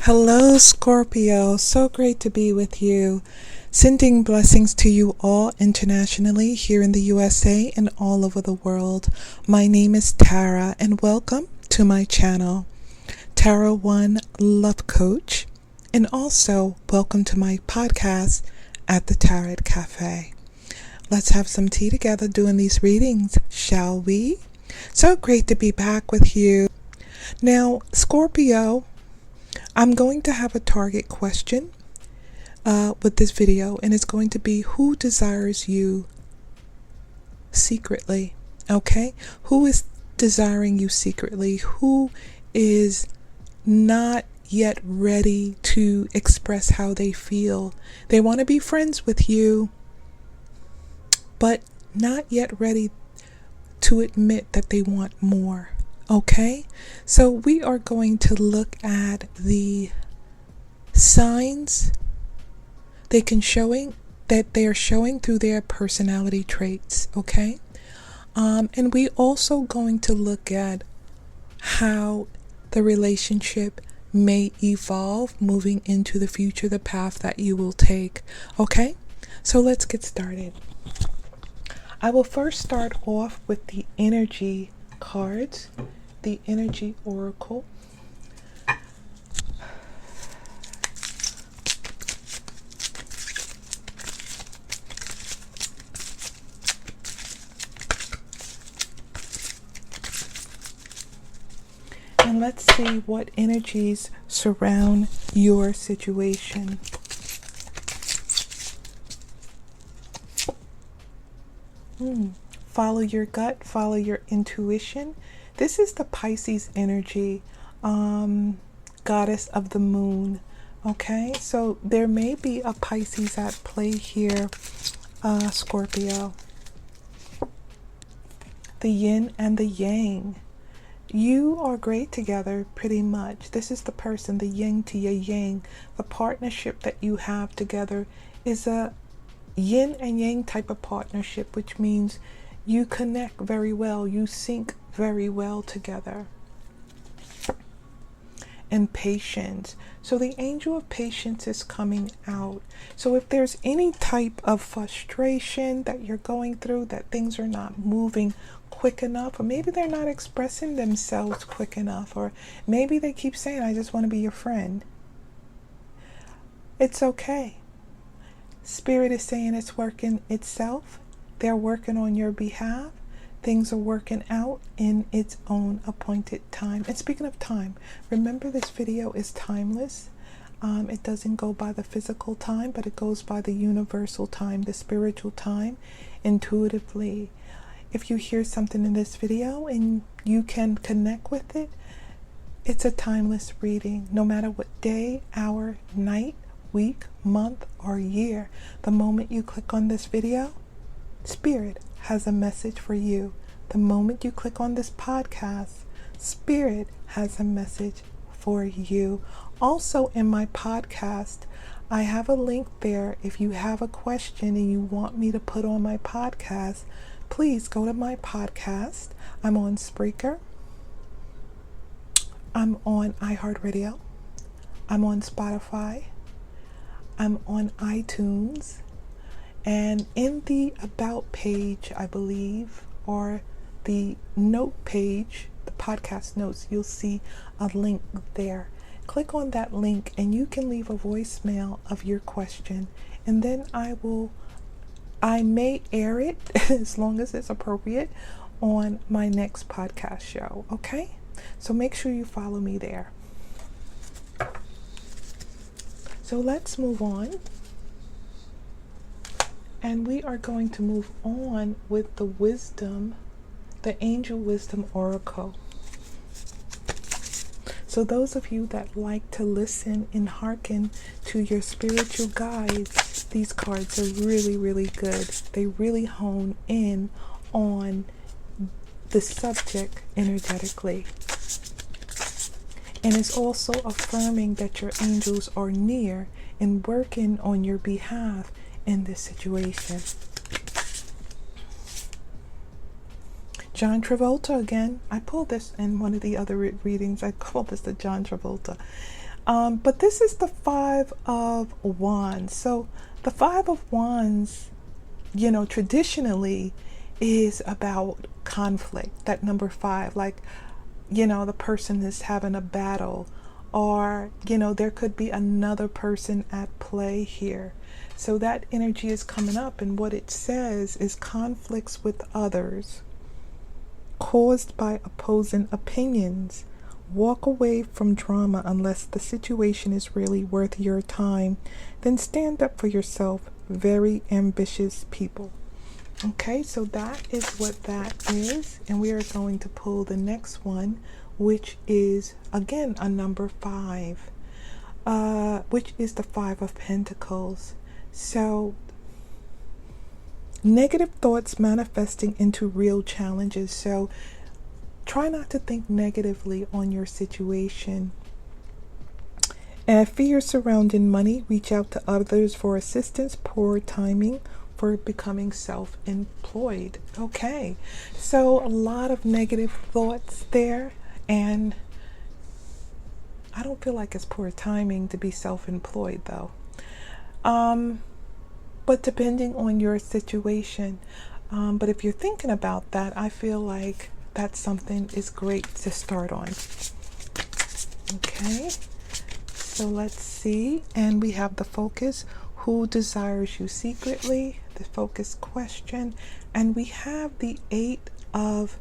Hello, Scorpio. So great to be with you. Sending blessings to you all internationally here in the USA and all over the world. My name is Tara, and welcome to my channel, Tara One Love Coach, and also welcome to my podcast at the Tarot Cafe. Let's have some tea together doing these readings, shall we? So great to be back with you. Now, Scorpio, I'm going to have a target question with this video, and it's going to be who desires you secretly, okay? Who is desiring you secretly? Who is not yet ready to express how they feel? They want to be friends with you, but not yet ready to admit that they want more. Okay, so we are going to look at the signs they are showing through their personality traits. Okay, and we also going to look at how the relationship may evolve moving into the future, the path that you will take. Okay, so let's get started. I will first start off with the energy cards. The energy oracle. And let's see what energies surround your situation. Follow your gut, follow your intuition. This is the Pisces energy, goddess of the moon. Okay, so there may be a Pisces at play here, Scorpio. The yin and the yang. You are great together, pretty much. This is the person, the yin to your yang. The partnership that you have together is a yin and yang type of partnership, which means you connect very well, you sync very well together. And patience. So the angel of patience is coming out. So if there's any type of frustration that you're going through, that things are not moving quick enough, or maybe they're not expressing themselves quick enough, or maybe they keep saying, I just want to be your friend. It's okay. Spirit is saying it's working itself. They're working on your behalf. Things are working out in its own appointed time. And speaking of time, remember this video is timeless. It doesn't go by the physical time, but it goes by the universal time, the spiritual time, intuitively. If you hear something in this video and you can connect with it, it's a timeless reading. No matter what day, hour, night, week, month, or year, the moment you click on this video, Spirit has a message for you. The moment you click on this podcast, Spirit has a message for you. Also in my podcast, I have a link there. If you have a question and you want me to put on my podcast, please go to my podcast. I'm on Spreaker. I'm on iHeartRadio. I'm on Spotify. I'm on iTunes. And in the About page, I believe, or the note page, the podcast notes, you'll see a link there. Click on that link and you can leave a voicemail of your question. And then I may air it, as long as it's appropriate, on my next podcast show. Okay? So make sure you follow me there. So let's move on. And we are going to move on with the wisdom, the angel wisdom oracle. So those of you that like to listen and hearken to your spiritual guides, these cards are really, really good. They really hone in on the subject energetically. And it's also affirming that your angels are near and working on your behalf in this situation. John Travolta again. I pulled this in one of the other readings. I called this the John Travolta. But this is the Five of Wands. So the Five of Wands, traditionally is about conflict. That number five, like, the person is having a battle, or, there could be another person at play here. So that energy is coming up, and what it says is conflicts with others caused by opposing opinions. Walk away from drama unless the situation is really worth your time. Then stand up for yourself. Very ambitious people. Okay, so that is what that is. And we are going to pull the next one, which is, again, a number 5, which is the Five of Pentacles. So, negative thoughts manifesting into real challenges. So, try not to think negatively on your situation. And fear surrounding money. Reach out to others for assistance. Poor timing for becoming self-employed. Okay, so a lot of negative thoughts there, and I don't feel like it's poor timing to be self-employed though. But depending on your situation, but if you're thinking about that, I feel like that's something is great to start on. Okay, so let's see, and we have the focus. Who desires you secretly? The focus question. And we have the 8 of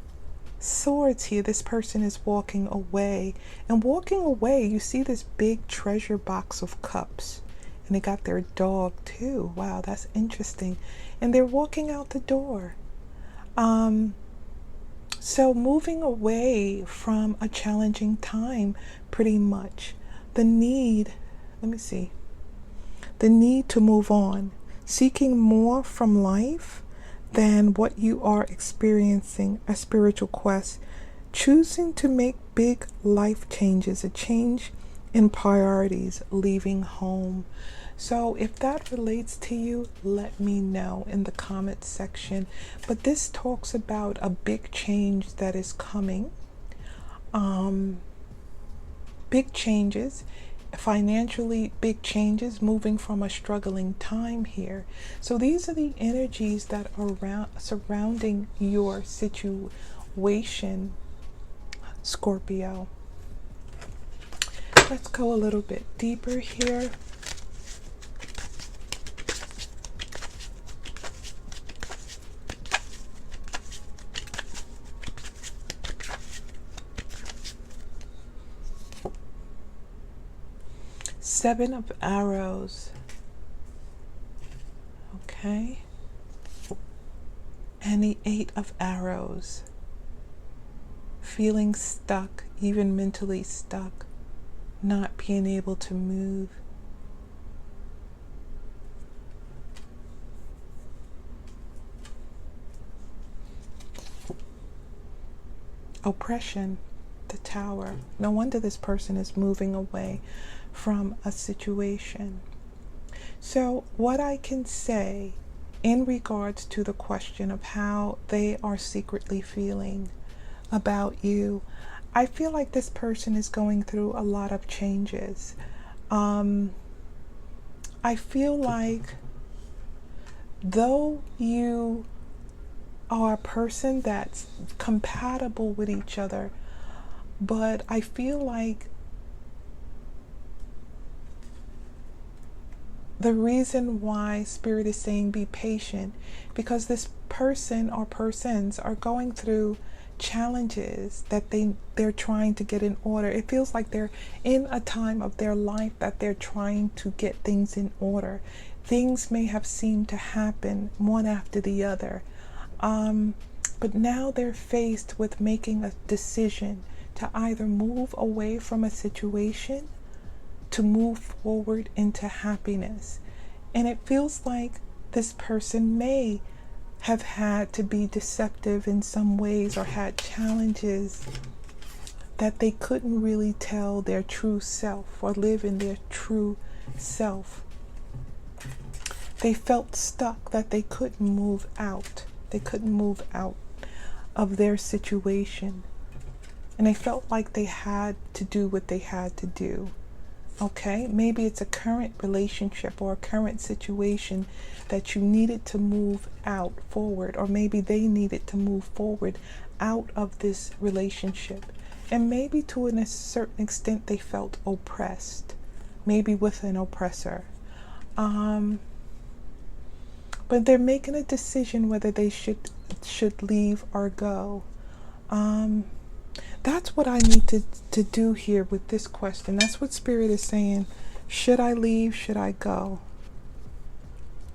Swords here. This person is walking away. And walking away, you see this big treasure box of cups. And they got their dog too. Wow, that's interesting. And they're walking out the door. So moving away from a challenging time, pretty much. The need, let me see. The need to move on, seeking more from life than what you are experiencing, a spiritual quest, choosing to make big life changes, a change in priorities, leaving home. So if that relates to you, let me know in the comment section. But this talks about a big change that is coming. Big changes. Financially, big changes, moving from a struggling time here. So these are the energies that are surrounding your situation, Scorpio. Let's go a little bit deeper here. Seven of Arrows. Okay. And the 8 of Arrows. Feeling stuck, even mentally stuck, not being able to move. Oppression, the Tower. No wonder this person is moving away from a situation. So what I can say in regards to the question of how they are secretly feeling about you, I feel like this person is going through a lot of changes. I feel like though you are a person that's compatible with each other, but I feel like the reason why Spirit is saying be patient, because this person or persons are going through challenges that they're trying to get in order. It feels like they're in a time of their life that they're trying to get things in order. Things may have seemed to happen one after the other. But now they're faced with making a decision to either move away from a situation, to move forward into happiness. And it feels like this person may have had to be deceptive in some ways, or had challenges that they couldn't really tell their true self or live in their true self. They felt stuck, that they couldn't move out. They couldn't move out of their situation. And they felt like they had to do what they had to do. Okay, maybe it's a current relationship or a current situation that you needed to move out forward, or maybe they needed to move forward out of this relationship. And maybe to a certain extent they felt oppressed, maybe with an oppressor. But they're making a decision whether they should leave or go. That's what I need to do here with this question. That's what Spirit is saying. Should I leave? Should I go?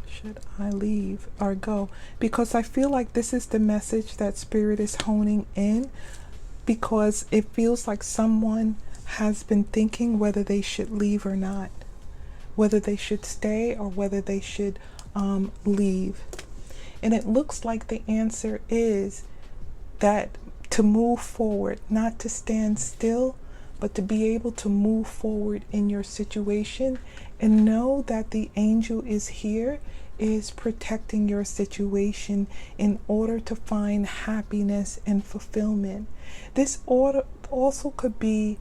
Should I leave or go? Because I feel like this is the message that Spirit is honing in, because it feels like someone has been thinking whether they should leave or not, whether they should stay or whether they should leave. And it looks like the answer is that to move forward, not to stand still, but to be able to move forward in your situation and know that the angel is here, is protecting your situation in order to find happiness and fulfillment. This order also could be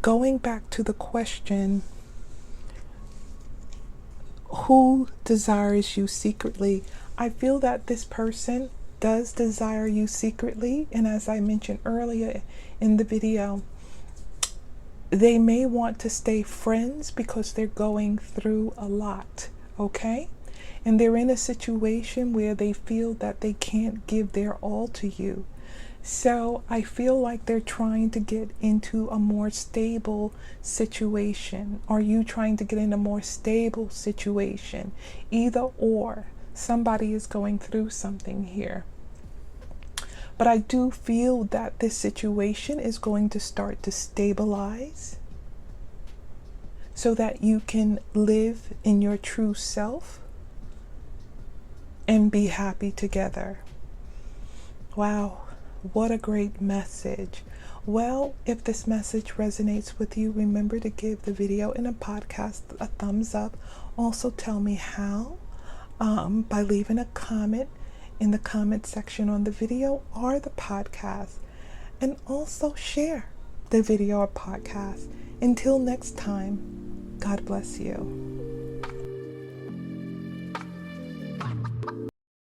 going back to the question, who desires you secretly? I feel that this person does desire you secretly, and as I mentioned earlier in the video, they may want to stay friends because they're going through a lot, okay? And they're in a situation where they feel that they can't give their all to you. So I feel like they're trying to get into a more stable situation, or you trying to get in a more stable situation. Either or. Somebody is going through something here. But I do feel that this situation is going to start to stabilize so that you can live in your true self and be happy together. Wow, what a great message. Well, if this message resonates with you, remember to give the video and a podcast a thumbs up. Also tell me how. By leaving a comment in the comment section on the video or the podcast, and also share the video or podcast. Until next time, God bless you.